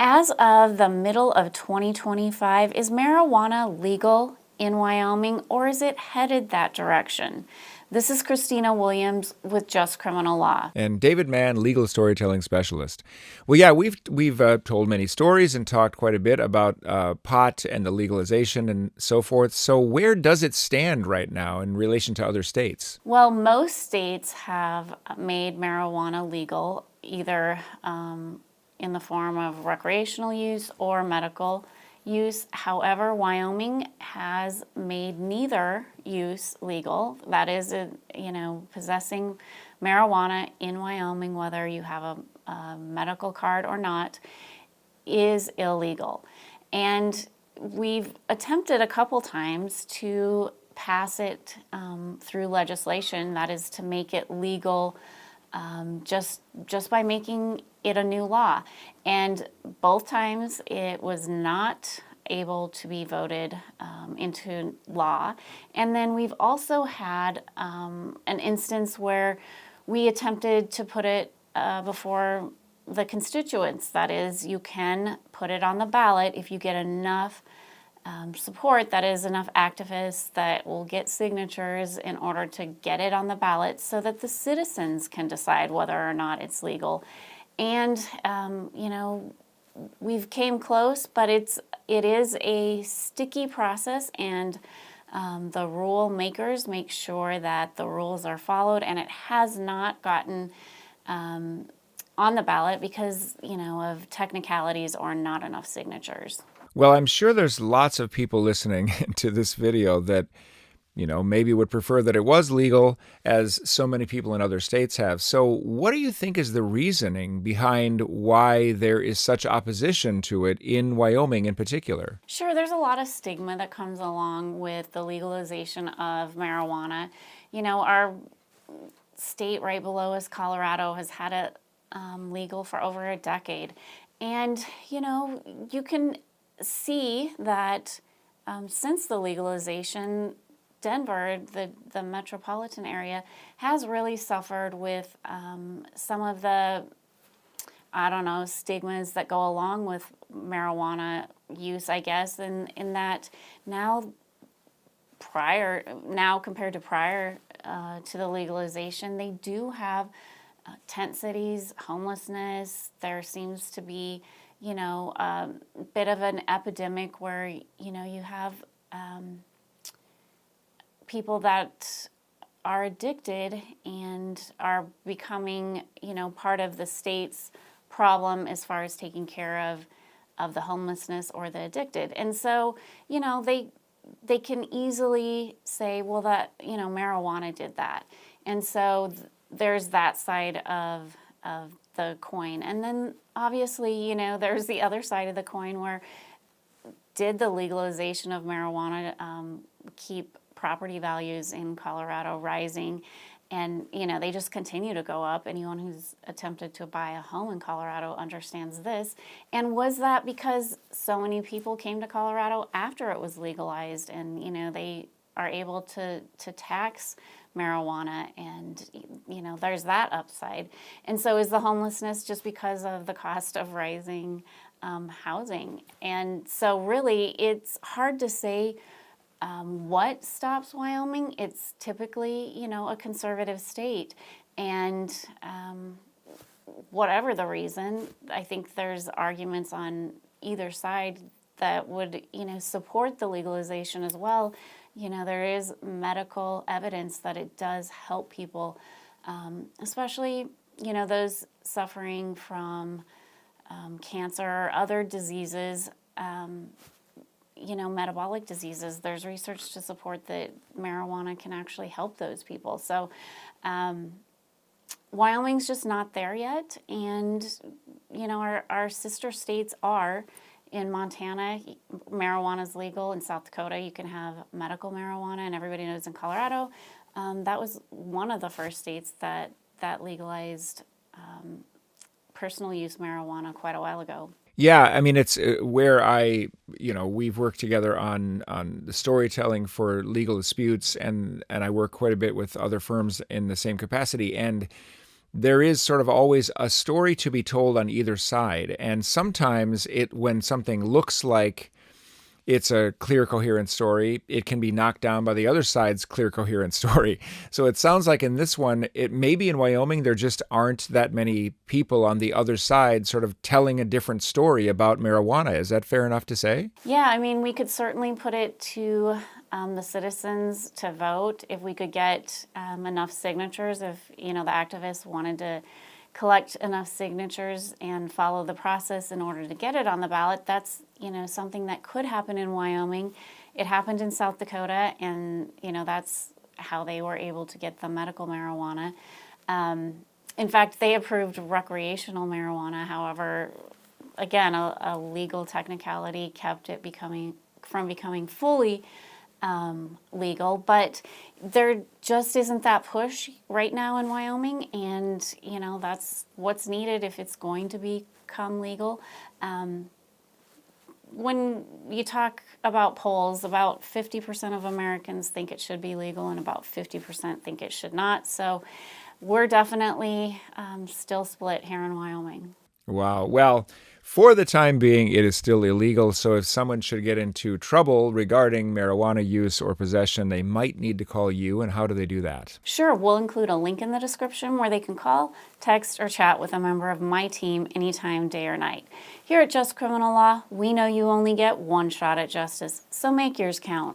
As of the middle of 2025, is marijuana legal in Wyoming, or is it headed that direction? This is Christina Williams with Just Criminal Law. And David Mann, legal storytelling specialist. Well, yeah, we've told many stories and talked quite a bit about pot and the legalization and so forth. So where does it stand right now in relation to other states? Well, most states have made marijuana legal, either in the form of recreational use or medical use. However, Wyoming has made neither use legal. That is, possessing marijuana in Wyoming, whether you have a medical card or not, is illegal. And we've attempted a couple times to pass it through legislation, that is to make it legal just by making it a new law. And both times it was not able to be voted into law. And then we've also had an instance where we attempted to put it before the constituents. That is, you can put it on the ballot if you get enough support, that is, enough activists that will get signatures in order to get it on the ballot so that the citizens can decide whether or not it's legal. And, we've came close, but it is a sticky process, and the rule makers make sure that the rules are followed, and it has not gotten on the ballot because, of technicalities or not enough signatures. Well, I'm sure there's lots of people listening to this video that, maybe would prefer that it was legal, as so many people in other states have. So what do you think is the reasoning behind why there is such opposition to it in Wyoming in particular? Sure, there's a lot of stigma that comes along with the legalization of marijuana. Our state right below us, Colorado, has had it legal for over a decade. And, you can see that since the legalization, Denver, the metropolitan area, has really suffered with some of the, stigmas that go along with marijuana use, I guess, in that now compared to prior to the legalization, they do have tent cities, homelessness. There seems to be, a bit of an epidemic where, you have people that are addicted and are becoming, part of the state's problem as far as taking care of the homelessness or the addicted. And so, they can easily say, well, that, marijuana did that. And so there's that side of the coin. And then obviously, there's the other side of the coin where did the legalization of marijuana keep property values in Colorado rising? And, they just continue to go up. Anyone who's attempted to buy a home in Colorado understands this. And was that because so many people came to Colorado after it was legalized and, they are able to tax marijuana, and there's that upside. And so is the homelessness just because of the cost of rising housing? And so really it's hard to say what stops Wyoming. It's typically a conservative state, and whatever the reason, I think there's arguments on either side that would support the legalization as well. There is medical evidence that it does help people, especially, those suffering from cancer or other diseases, metabolic diseases. There's research to support that marijuana can actually help those people. So Wyoming's just not there yet. And, our sister states are. In Montana, marijuana is legal. In South Dakota, you can have medical marijuana, and everybody knows in Colorado, that was one of the first states that legalized personal use marijuana quite a while ago. Yeah, I mean, it's where we've worked together on the storytelling for legal disputes, and I work quite a bit with other firms in the same capacity. And there is sort of always a story to be told on either side. And sometimes when something looks like it's a clear, coherent story, it can be knocked down by the other side's clear, coherent story. So it sounds like in this one, it maybe in Wyoming, there just aren't that many people on the other side sort of telling a different story about marijuana. Is that fair enough to say? Yeah, I mean, we could certainly put it to the citizens to vote if we could get enough signatures. If, the activists wanted to collect enough signatures and follow the process in order to get it on the ballot, that's, something that could happen in Wyoming. It happened in South Dakota, and, that's how they were able to get the medical marijuana. In fact, they approved recreational marijuana. However, again, a legal technicality kept it from becoming fully legal, but there just isn't that push right now in Wyoming, and that's what's needed if it's going to become legal. When you talk about polls, about 50% of Americans think it should be legal and about 50% think it should not. So we're definitely still split here in Wyoming. Wow. Well, for the time being, it is still illegal. So if someone should get into trouble regarding marijuana use or possession, they might need to call you. And how do they do that? Sure, we'll include a link in the description where they can call, text, or chat with a member of my team anytime, day or night. Here at Just Criminal Law, we know you only get one shot at justice, so make yours count.